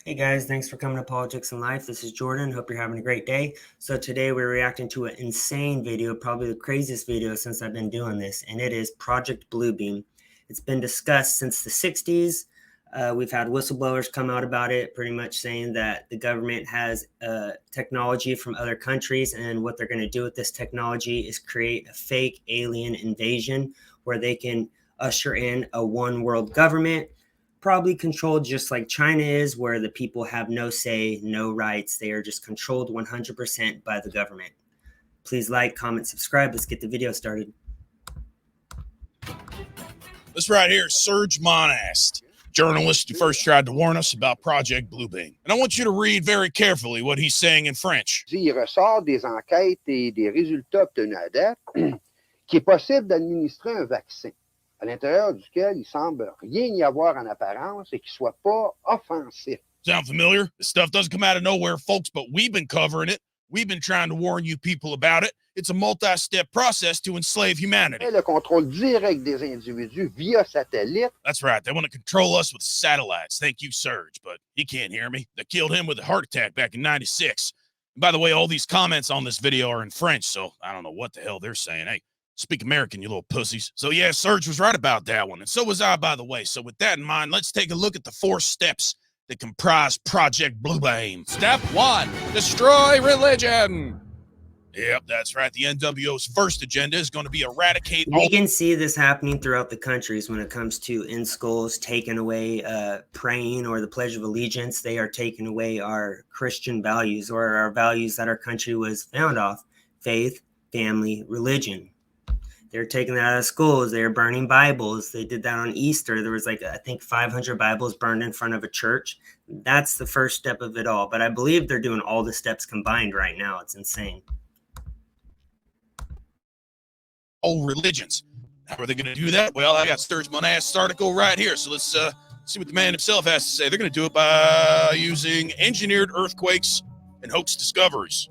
Hey guys, thanks for coming to Politics and Life. This is Jordan. Hope you're having a great day. So today we're reacting to an insane video, probably the craziest video since I've been doing this, and it is Project Bluebeam. It's been discussed since the 60s. We've had whistleblowers come out about it, pretty much saying that the government has technology from other countries, and what they're going to do with this technology is create a fake alien invasion where they can usher in a one world government, probably controlled just like China is, where the people have no say, no rights. They are just controlled 100% by the government. Please like, comment, subscribe. Let's get the video started. This right here is Serge Monast, journalist who first tried to warn us about Project Bluebeam. And I want you to read very carefully what he's saying in French. Il ressort des enquêtes et des résultats obtenus à date qu'il est possible d'administrer un vaccin à l'intérieur duquel il semble rien y avoir en apparence et qui soit pas offensif. Sound familiar? This stuff doesn't come out of nowhere, folks, but we've been covering it. We've been trying to warn you people about it. It's a multi-step process to enslave humanity. Et le contrôle direct des individus via satellite. That's right. They want to control us with satellites. Thank you, Serge, but he can't hear me. They killed him with a heart attack back in '96. And by the way, all these comments on this video are in French, so I don't know what the hell they're saying. Hey, speak American, you little pussies. So yeah, Serge was right about that one, and so was I, by the way. So with that in mind, let's take a look at the 4 steps that comprise Project Bluebeam. Step 1, destroy religion. Yep, that's right. The NWO's first agenda is going to be eradicate all. We can see this happening throughout the countries when it comes to in schools, taking away praying or the Pledge of Allegiance. They are taking away our Christian values, or our values that our country was founded off: faith, family, religion. They're taking that out of schools. They're burning Bibles. They did that on Easter. There was I think 500 Bibles burned in front of a church. That's the first step of it all. But I believe they're doing all the steps combined right now. It's insane. All religions. How are they going to do that? Well, I got Serge Monast's article right here. So let's see what the man himself has to say. They're going to do it by using engineered earthquakes and hoax discoveries.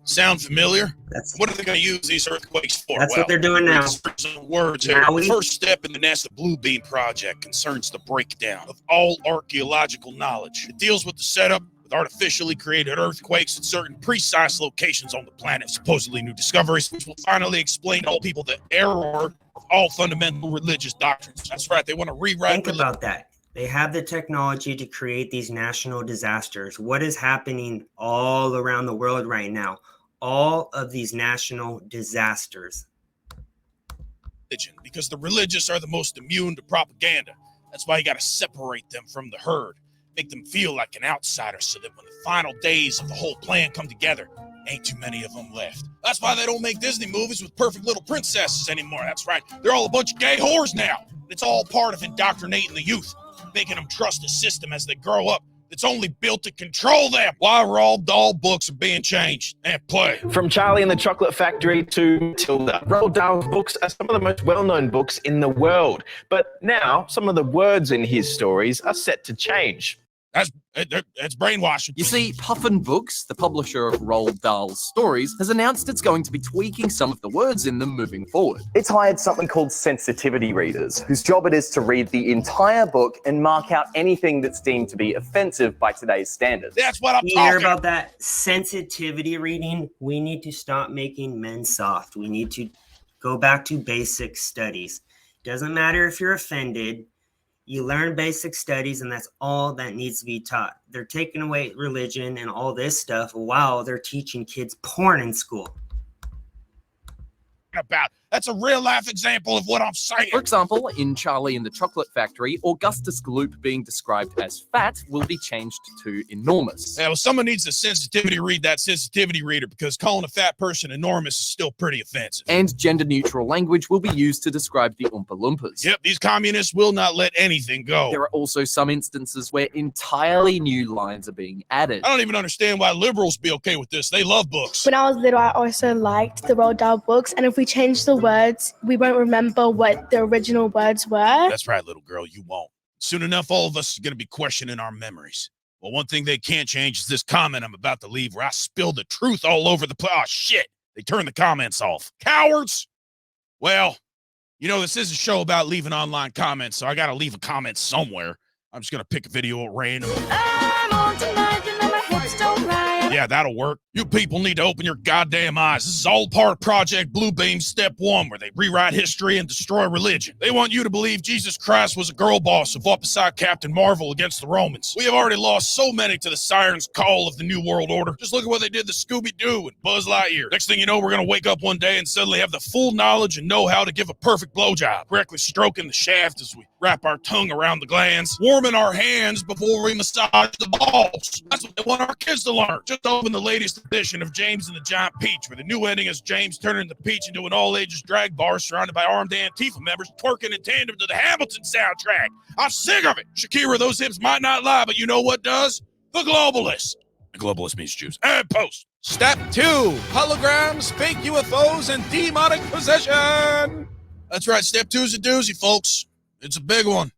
Sound familiar? What are they going to use these earthquakes for? That's what they're doing now. Words here. The first step in the NASA Bluebeam project concerns the breakdown of all archaeological knowledge. It deals with the setup with artificially created earthquakes at certain precise locations on the planet. Supposedly new discoveries, which will finally explain to all people the error of all fundamental religious doctrines. That's right. They want to rewrite. Think about that. They have the technology to create these national disasters. What is happening all around the world right now? All of these national disasters. Because the religious are the most immune to propaganda. That's why you got to separate them from the herd. Make them feel like an outsider so that when the final days of the whole plan come together, ain't too many of them left. That's why they don't make Disney movies with perfect little princesses anymore. That's right. They're all a bunch of gay whores now. It's all part of indoctrinating the youth, making them trust a system as they grow up that's only built to control them. Why Roald Dahl books are being changed and play. From Charlie and the Chocolate Factory to Matilda, Roald Dahl's books are some of the most well-known books in the world. But now, some of the words in his stories are set to change. That's brainwashing. You see, Puffin Books, the publisher of Roald Dahl's stories, has announced it's going to be tweaking some of the words in them moving forward. It's hired something called sensitivity readers, whose job it is to read the entire book and mark out anything that's deemed to be offensive by today's standards. That's what I'm talking about. You hear about that sensitivity reading? We need to stop making men soft. We need to go back to basic studies. Doesn't matter if you're offended. You learn basic studies, and that's all that needs to be taught. They're taking away religion and all this stuff while they're teaching kids porn in school. That's a real life example of what I'm saying. For example, in Charlie and the Chocolate Factory, Augustus Gloop being described as fat will be changed to enormous. Yeah, well, someone needs to sensitivity read that sensitivity reader, because calling a fat person enormous is still pretty offensive. And gender-neutral language will be used to describe the Oompa Loompas. Yep, these communists will not let anything go. There are also some instances where entirely new lines are being added. I don't even understand why liberals be okay with this. They love books. When I was little, I also liked the Roald Dahl books, and if we change the words, we won't remember what the original words were. That's right, little girl, you won't. Soon enough, all of us are going to be questioning our memories. Well, one thing they can't change is this comment I'm about to leave, where I spilled the truth all over the place. Oh, shit. They turned the comments off. Cowards! Well, you know, this is a show about leaving online comments, so I got to leave a comment somewhere. I'm just going to pick a video at random. I'm on tonight, you know my hips don't lie. Yeah, that'll work. You people need to open your goddamn eyes. This is all part of Project Bluebeam Step 1, where they rewrite history and destroy religion. They want you to believe Jesus Christ was a girl boss who fought beside Captain Marvel against the Romans. We have already lost so many to the siren's call of the New World Order. Just look at what they did to Scooby-Doo and Buzz Lightyear. Next thing you know, we're going to wake up one day and suddenly have the full knowledge and know-how to give a perfect blowjob, correctly stroking the shaft as we wrap our tongue around the glands, warming our hands before we massage the balls. That's what they want our kids to learn. Just open the latest edition of James and the Giant Peach, where the new ending is James turning the Peach into an all-ages drag bar surrounded by armed Antifa members twerking in tandem to the Hamilton soundtrack. I'm sick of it. Shakira, those hips might not lie, but you know what does? The globalists. The globalist means Jews. And post. Step 2, holograms, fake UFOs, and demonic possession. That's right, step 2 is a doozy, folks. It's a big one.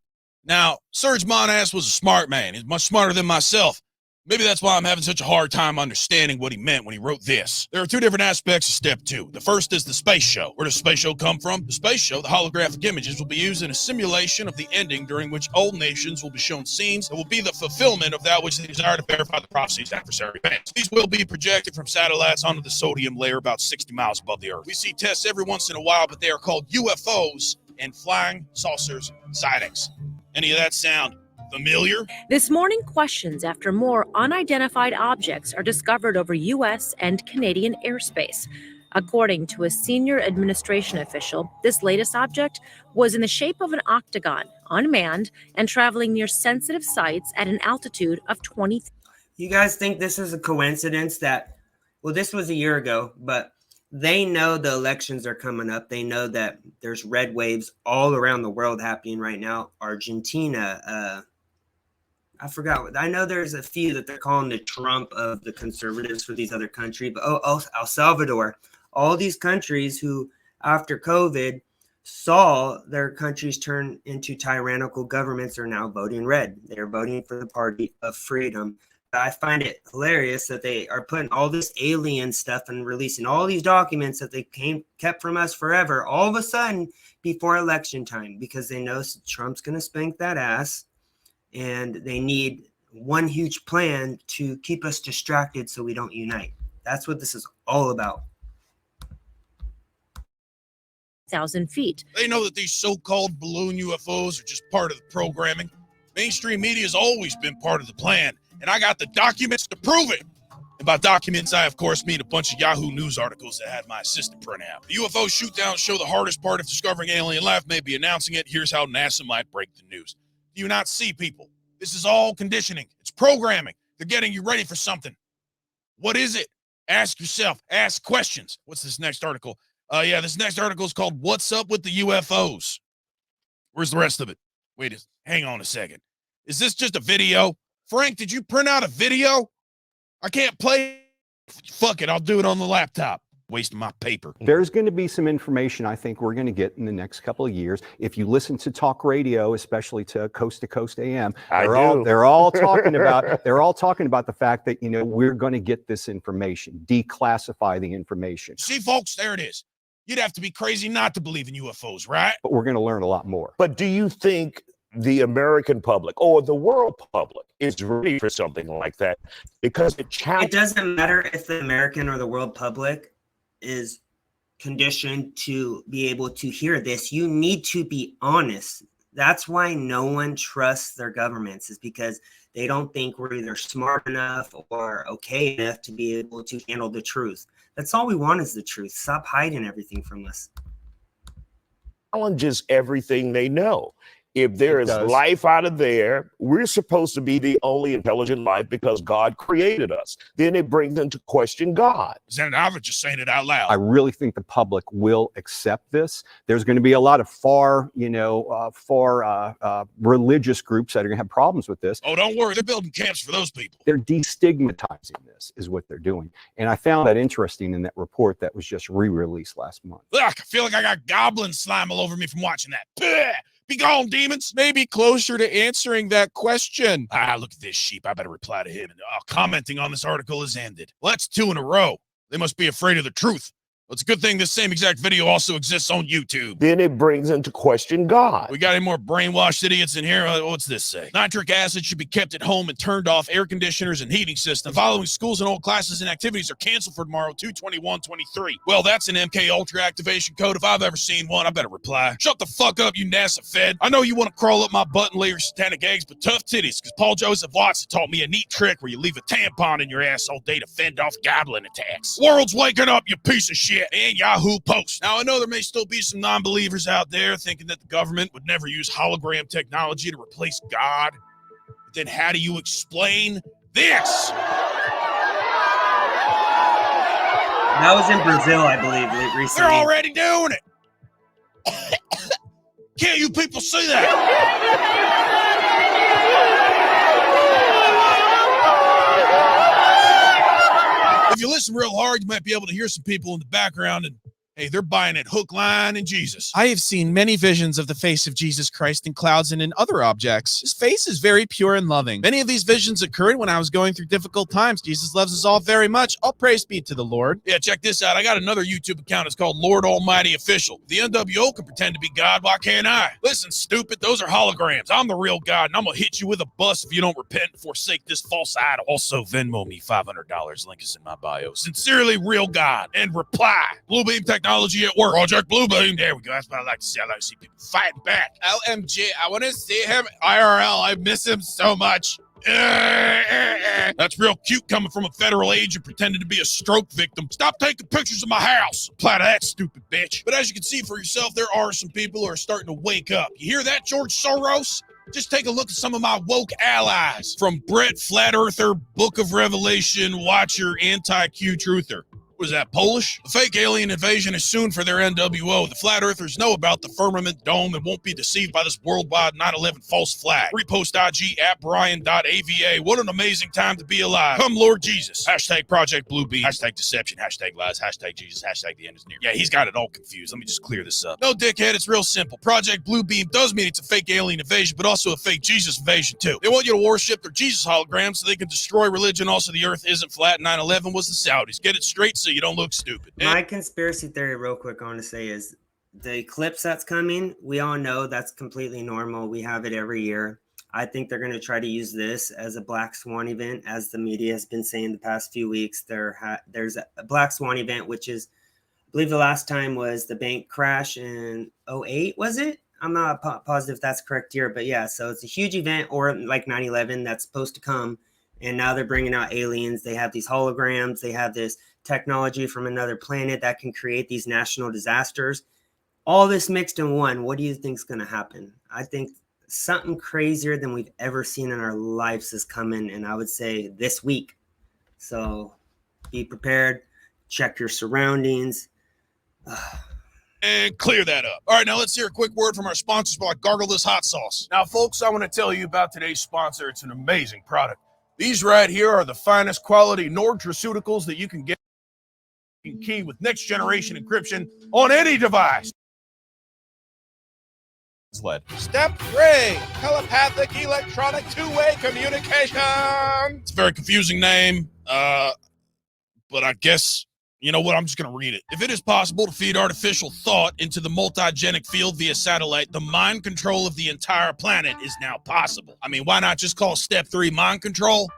Now, Serge Monass was a smart man. He's much smarter than myself. Maybe that's why I'm having such a hard time understanding what he meant when he wrote this. There are 2 different aspects of step 2. The first is the space show. Where does space show come from? The space show, the holographic images, will be used in a simulation of the ending during which all nations will be shown scenes that will be the fulfillment of that which they desire to verify the prophecy's adversary events. These will be projected from satellites onto the sodium layer about 60 miles above the Earth. We see tests every once in a while, but they are called UFOs and flying saucers sightings. Any of that sound familiar? This morning, questions after more unidentified objects are discovered over U.S. and Canadian airspace. According to a senior administration official, this latest object was in the shape of an octagon, unmanned, and traveling near sensitive sites at an altitude of 20. You guys think this is a coincidence that, well, this was a year ago, but they know the elections are coming up. They know that there's red waves all around the world happening right now. Argentina, I forgot. I know there's a few that they're calling the Trump of the conservatives for these other countries, but El Salvador, all these countries who, after COVID, saw their countries turn into tyrannical governments are now voting red. They're voting for the party of freedom. I find it hilarious that they are putting all this alien stuff and releasing all these documents that they kept from us forever, all of a sudden before election time, because they know Trump's going to spank that ass. And they need one huge plan to keep us distracted so we don't unite. That's what this is all about. 1,000 feet. They know that these so-called balloon UFOs are just part of the programming. Mainstream media has always been part of the plan, and I got the documents to prove it. And by documents, I, of course, mean a bunch of Yahoo News articles that had my assistant print out. The UFO shoot-downs show the hardest part of discovering alien life may be announcing it. Here's how NASA might break the news. Do you not see, people? This is all conditioning. It's programming. They're getting you ready for something. What is it? Ask yourself. Ask questions. What's this next article? This next article is called What's Up with the UFOs? Where's the rest of it? Wait, hang on a second. Is this just a video? Frank, did you print out a video? I can't play. Fuck it. I'll do it on the laptop. Wasting my paper. There's going to be some information I think we're going to get in the next couple of years. If you listen to talk radio, especially to Coast AM, they're all talking about the fact that, you know, we're going to get this information, declassify the information. See, folks, there it is. You'd have to be crazy not to believe in UFOs, right? But we're going to learn a lot more. But do you think the American public or the world public is ready for something like that? Because it doesn't matter if the American or the world public is conditioned to be able to hear this. You need to be honest. That's why no one trusts their governments, is because they don't think we're either smart enough or okay enough to be able to handle the truth. That's all we want, is the truth. Stop hiding everything from us. Challenges everything they know. If there is life out of there, we're supposed to be the only intelligent life because God created us. Then it brings them to question God. Senator, I was just saying it out loud. I really think the public will accept this. There's going to be a lot of far religious groups that are going to have problems with this. Oh, don't worry. They're building camps for those people. They're destigmatizing this, is what they're doing. And I found that interesting in that report that was just re-released last month. Ugh, I feel like I got goblin slime all over me from watching that. Blech! Be gone, demons. Maybe closer to answering that question. Look at this sheep. I better reply to him. And commenting on this article has ended. Well, that's 2 in a row. They must be afraid of the truth. Well, it's a good thing this same exact video also exists on YouTube. Then it brings into question God. We got any more brainwashed idiots in here? What's this say? Nitric acid should be kept at home and turned off. Air conditioners and heating systems. The following schools and all classes and activities are canceled for tomorrow, 2/21/23. Well, that's an MK Ultra activation code. If I've ever seen one, I better reply. Shut the fuck up, you NASA Fed. I know you want to crawl up my butt and lay your satanic eggs, but tough titties, because Paul Joseph Watson taught me a neat trick where you leave a tampon in your ass all day to fend off goblin attacks. World's waking up, you piece of shit. And Yahoo Post. Now, I know there may still be some non-believers out there thinking that the government would never use hologram technology to replace God. But then how do you explain this? That was in Brazil, I believe, recently. They're already doing it. Can't you people see that? If you listen real hard, you might be able to hear some people in the background, and hey, they're buying it hook, line, and Jesus. I have seen many visions of the face of Jesus Christ in clouds and in other objects. His face is very pure and loving. Many of these visions occurred when I was going through difficult times. Jesus loves us all very much. All praise be to the Lord. Yeah, check this out. I got another YouTube account. It's called Lord Almighty Official. The NWO can pretend to be God. Why can't I? Listen, stupid. Those are holograms. I'm the real God, and I'm going to hit you with a bus if you don't repent and forsake this false idol. Also, Venmo me $500. Link is in my bio. Sincerely, real God. And reply. Bluebeam technology at work. Project Bluebeam. There we go. That's what I like to see. I like to see people fighting back. LMG, I want to see him IRL. I miss him so much. That's real cute coming from a federal agent pretending to be a stroke victim. Stop taking pictures of my house. Apply to that, stupid bitch. But as you can see for yourself, there are some people who are starting to wake up. You hear that, George Soros? Just take a look at some of my woke allies. From Brett Flat Earther, Book of Revelation, Watcher, Anti-Q Truther. Was that Polish? The fake alien invasion is soon for their NWO. The flat earthers know about the firmament dome and won't be deceived by this worldwide 9/11 false flag. Repost IG at Brian.ava. What an amazing time to be alive. Come Lord Jesus. Hashtag Project Bluebeam. Hashtag deception. Hashtag lies. Hashtag Jesus. Hashtag the end is near. Yeah, he's got it all confused. Let me just clear this up. No, dickhead, it's real simple. Project Bluebeam does mean it's a fake alien invasion, but also a fake Jesus invasion too. They want you to worship their Jesus holograms so they can destroy religion. Also, the earth isn't flat. 9/11 was the Saudis. Get it straight so you don't look stupid. My conspiracy theory, real quick, I want to say is the eclipse that's coming. We all know that's completely normal. We have it every year. I think they're going to try to use this as a black swan event, as the media has been saying the past few weeks. There's a black swan event, which is, I believe the last time was the bank crash in 2008, was it? I'm not positive if that's correct here, but yeah, so it's a huge event, or like 9/11 that's supposed to come. And now they're bringing out aliens. They have these holograms. They have this technology from another planet that can create these national disasters. All this mixed in one. What do you think is going to happen? I think something crazier than we've ever seen in our lives is coming, and I would say this week. So be prepared. Check your surroundings. And clear that up. All right, now let's hear a quick word from our sponsors while I gargle this hot sauce. Now, folks, I want to tell you about today's sponsor. It's an amazing product. These right here are the finest quality Nordtraceuticals that you can get key with next generation encryption on any device. Step 3, telepathic electronic two-way communication. It's a very confusing name, but I guess, you know what, I'm just going to read it. If it is possible to feed artificial thought into the multigenic field via satellite, the mind control of the entire planet is now possible. I mean, why not just call step 3 mind control?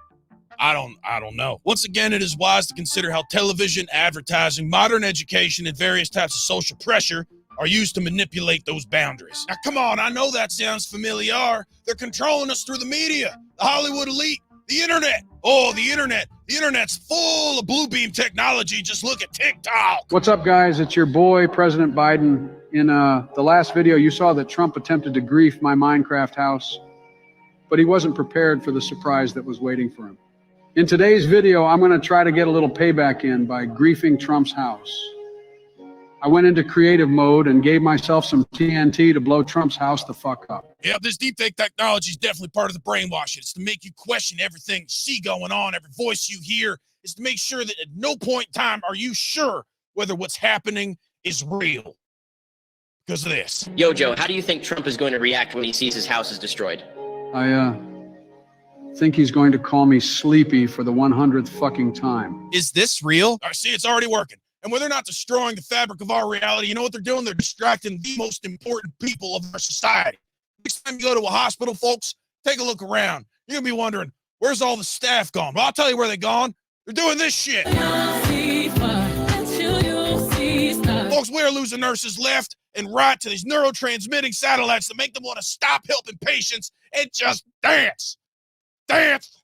I don't know. Once again, it is wise to consider how television, advertising, modern education, and various types of social pressure are used to manipulate those boundaries. Now, come on, I know that sounds familiar. They're controlling us through the media, the Hollywood elite, the internet. Oh, the internet. The internet's full of Bluebeam technology. Just look at TikTok. What's up, guys? It's your boy, President Biden. In the last video, you saw that Trump attempted to grief my Minecraft house, but he wasn't prepared for the surprise that was waiting for him. In today's video, I'm going to try to get a little payback in by griefing Trump's house. I went into creative mode and gave myself some TNT to blow Trump's house the fuck up. Yeah, this deepfake technology is definitely part of the brainwashing. It's to make you question everything you see going on, every voice you hear. It's to make sure that at no point in time are you sure whether what's happening is real. Because of this. Yo, Joe, how do you think Trump is going to react when he sees his house is destroyed? I think he's going to call me sleepy for the 100th fucking time. Is this real? I see, it's already working. And when they're not destroying the fabric of our reality, you know what they're doing? They're distracting the most important people of our society. Next time you go to a hospital, folks, take a look around. You're going to be wondering, where's all the staff gone? Well, I'll tell you where they're gone. They're doing this shit. Folks, we're losing nurses left and right to these neurotransmitting satellites that make them want to stop helping patients and just dance. Dance.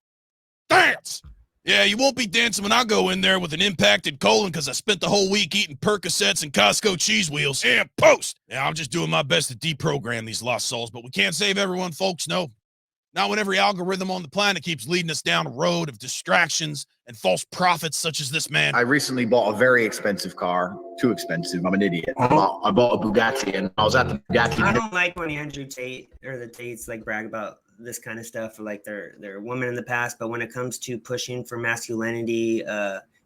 Dance. Yeah, you won't be dancing when I go in there with an impacted colon because I spent the whole week eating Percocets and Costco cheese wheels. And post. Yeah, I'm just doing my best to deprogram these lost souls, but we can't save everyone, folks, no. Not when every algorithm on the planet keeps leading us down a road of distractions and false prophets such as this man. I recently bought a very expensive car. Too expensive. I'm an idiot. I bought a Bugatti, and I was at the Bugatti. I don't like when Andrew Tate or the Tates like brag about this kind of stuff, like they're women in the past, but when it comes to pushing for masculinity,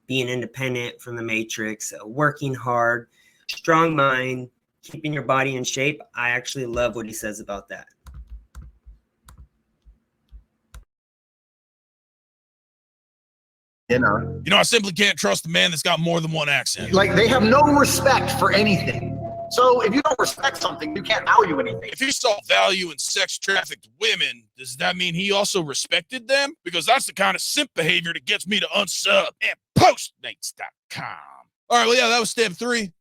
being independent from the matrix, working hard, strong mind, keeping your body in shape, I actually love what he says about that. You know, I simply can't trust a man that's got more than one accent. like they have no respect for anything. So if you don't respect something, you can't value anything. If he saw value in sex-trafficked women, does that mean he also respected them? Because that's the kind of simp behavior that gets me to unsub and postmates.com. All right, well, yeah, that was step 3. It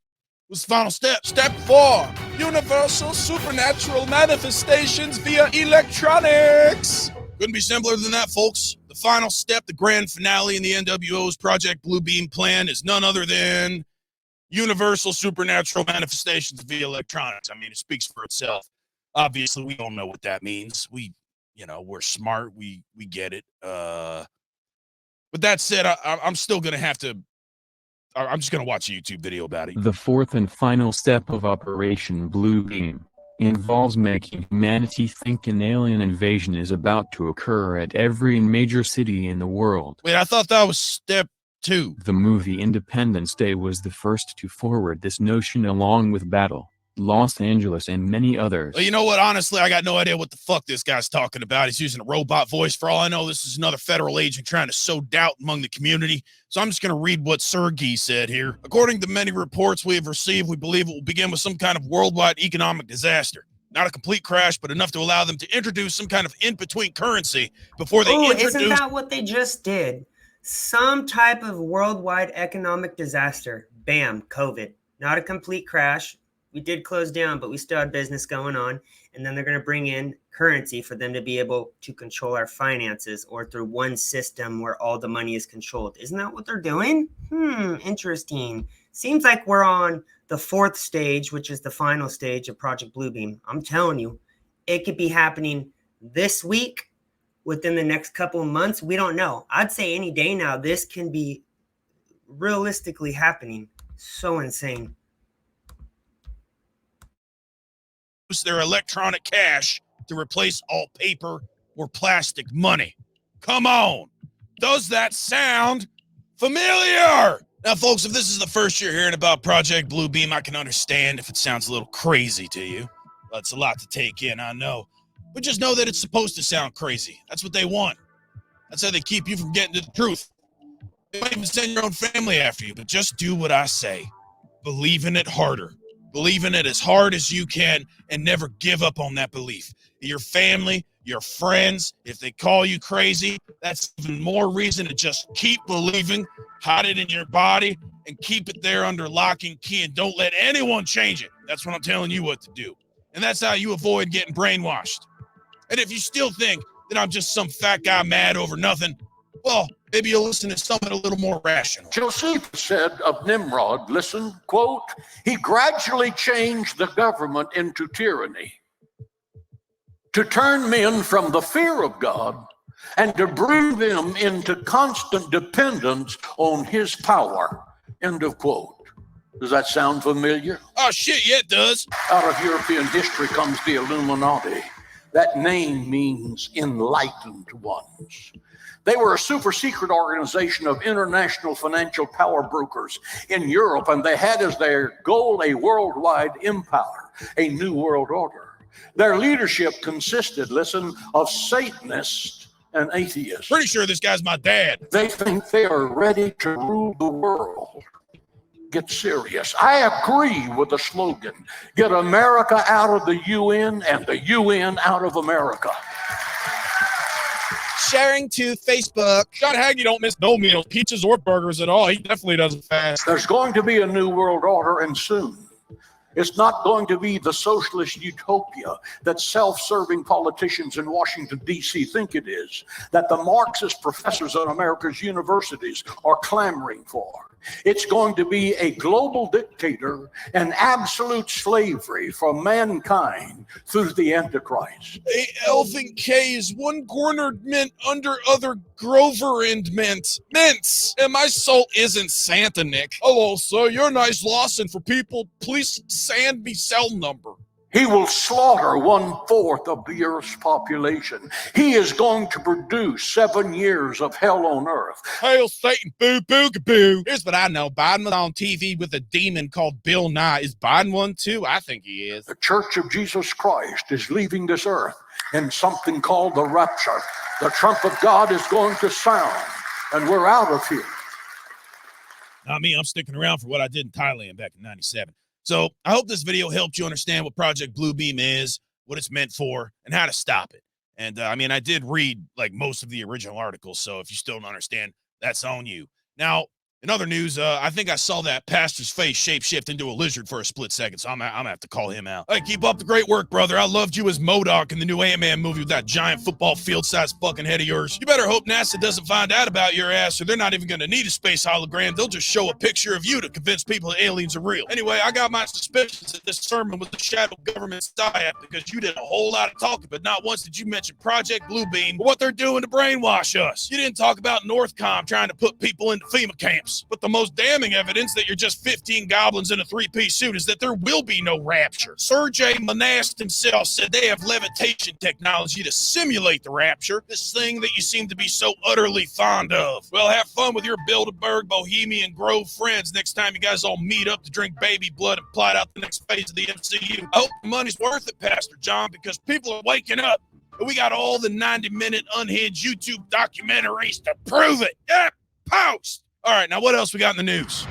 was the final step. Step 4, universal supernatural manifestations via electronics. Couldn't be simpler than that, folks. The final step, the grand finale in the NWO's Project Bluebeam plan is none other than universal supernatural manifestations via electronics. I mean, it speaks for itself. Obviously, we don't know what that means. We're smart. We get it. But that said, I'm still going to have to, I'm just going to watch a YouTube video about it. The fourth and final step of Operation Bluebeam involves making humanity think an alien invasion is about to occur at every major city in the world. Wait, I thought that was step 2. The movie Independence Day was the first to forward this notion along with Battle, Los Angeles, and many others. Well, you know what? Honestly, I got no idea what the fuck this guy's talking about. He's using a robot voice. For all I know, this is another federal agent trying to sow doubt among the community. So I'm just going to read what Sergey said here. According to many reports we have received, we believe it will begin with some kind of worldwide economic disaster. Not a complete crash, but enough to allow them to introduce some kind of in-between currency before they introduce... Isn't that what they just did? Some type of worldwide economic disaster. Bam, COVID. Not a complete crash. We did close down, but we still had business going on. And then they're going to bring in currency for them to be able to control our finances, or through one system where all the money is controlled. Isn't that what they're doing? Interesting. Seems like we're on the 4th stage, which is the final stage of Project Bluebeam. I'm telling you, it could be happening this week, within the next couple of months. We don't know. I'd say any day now, this can be realistically happening. So insane. Their electronic cash to replace all paper or plastic money. Come on. Does that sound familiar? Now, folks, if this is the first you're hearing about Project Bluebeam, I can understand if it sounds a little crazy to you. That's a lot to take in, I know. But just know that it's supposed to sound crazy. That's what they want. That's how they keep you from getting to the truth. They might even send your own family after you, but just do what I say. Believe in it harder. Believe in it as hard as you can, and never give up on that belief. Your family, your friends, if they call you crazy, that's even more reason to just keep believing, hide it in your body, and keep it there under lock and key, and don't let anyone change it. That's what I'm telling you what to do. And that's how you avoid getting brainwashed. And if you still think that I'm just some fat guy mad over nothing, well, maybe you'll listen to something a little more rational. Joseph said of Nimrod, listen, quote, he gradually changed the government into tyranny to turn men from the fear of God and to bring them into constant dependence on his power, end of quote. Does that sound familiar? Oh, shit, yeah, it does. Out of European history comes the Illuminati. That name means enlightened ones. They were a super secret organization of international financial power brokers in Europe, and they had as their goal a worldwide empire, a new world order. Their leadership consisted, listen, of Satanists and atheists. Pretty sure this guy's my dad. They think they are ready to rule the world. get serious. I agree with the slogan, get America out of the UN and the UN out of America. Sharing to Facebook. John Hagee don't miss no meals, pizzas or burgers at all. He definitely doesn't fast. There's going to be a new world order, and soon. It's not going to be the socialist utopia that self-serving politicians in Washington, D.C. think it is, that the Marxist professors at America's universities are clamoring for. It's going to be a global dictator and absolute slavery for mankind through the Antichrist. A elfin K is one cornered mint under other Grover and mint. Mints! And my soul isn't Santa, Nick. Hello, sir. You're nice Lawson for people. Please send me cell number. He will slaughter 1/4 of the Earth's population. He is going to produce 7 years of hell on earth. Hail Satan, boo boogaboo. Here's what I know. Biden was on TV with a demon called Bill Nye. Is Biden one too? I think he is. The Church of Jesus Christ is leaving this earth in something called the rapture. The trump of God is going to sound, and we're out of here. Not me. I'm sticking around for what I did in Thailand back in '97. So I hope this video helped you understand what Project Bluebeam is, what it's meant for, and how to stop it. And I mean, I did read like most of the original articles, so if you still don't understand, that's on you. Now, in other news, I think I saw that pastor's face shapeshift into a lizard for a split second, so I'm gonna have to call him out. Hey, keep up the great work, brother. I loved you as MODOK in the new Ant-Man movie with that giant football field-sized fucking head of yours. You better hope NASA doesn't find out about your ass, or they're not even gonna need a space hologram. They'll just show a picture of you to convince people that aliens are real. Anyway, I got my suspicions that this sermon was the shadow government psyop because you did a whole lot of talking, but not once did you mention Project Bluebeam or what they're doing to brainwash us. You didn't talk about Northcom trying to put people into FEMA camps, but the most damning evidence that you're just 15 goblins in a three-piece suit is that there will be no rapture. Sergei Monast himself said they have levitation technology to simulate the rapture, this thing that you seem to be so utterly fond of. Well, have fun with your Bilderberg, Bohemian Grove friends next time you guys all meet up to drink baby blood and plot out the next phase of the MCU. I hope the money's worth it, Pastor John, because people are waking up. And we got all the 90-minute unhinged YouTube documentaries to prove it. Yeah, post! All right, now what else we got in the news?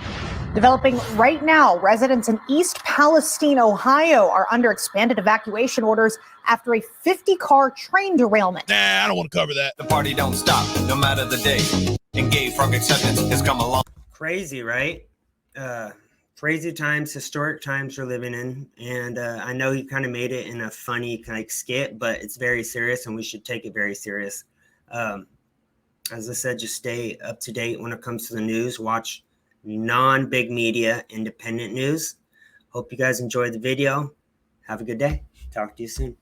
Developing right now, residents in East Palestine, Ohio are under expanded evacuation orders after a 50-car train derailment. Nah, I don't want to cover that. The party don't stop, no matter the day. And gay frog acceptance has come along. Crazy, right? Crazy times, historic times we're living in. And I know he kind of made it in a funny like skit, but it's very serious and we should take it very serious. As I said, just stay up to date when it comes to the news. Watch non-big media, independent news. Hope you guys enjoyed the video. Have a good day. Talk to you soon.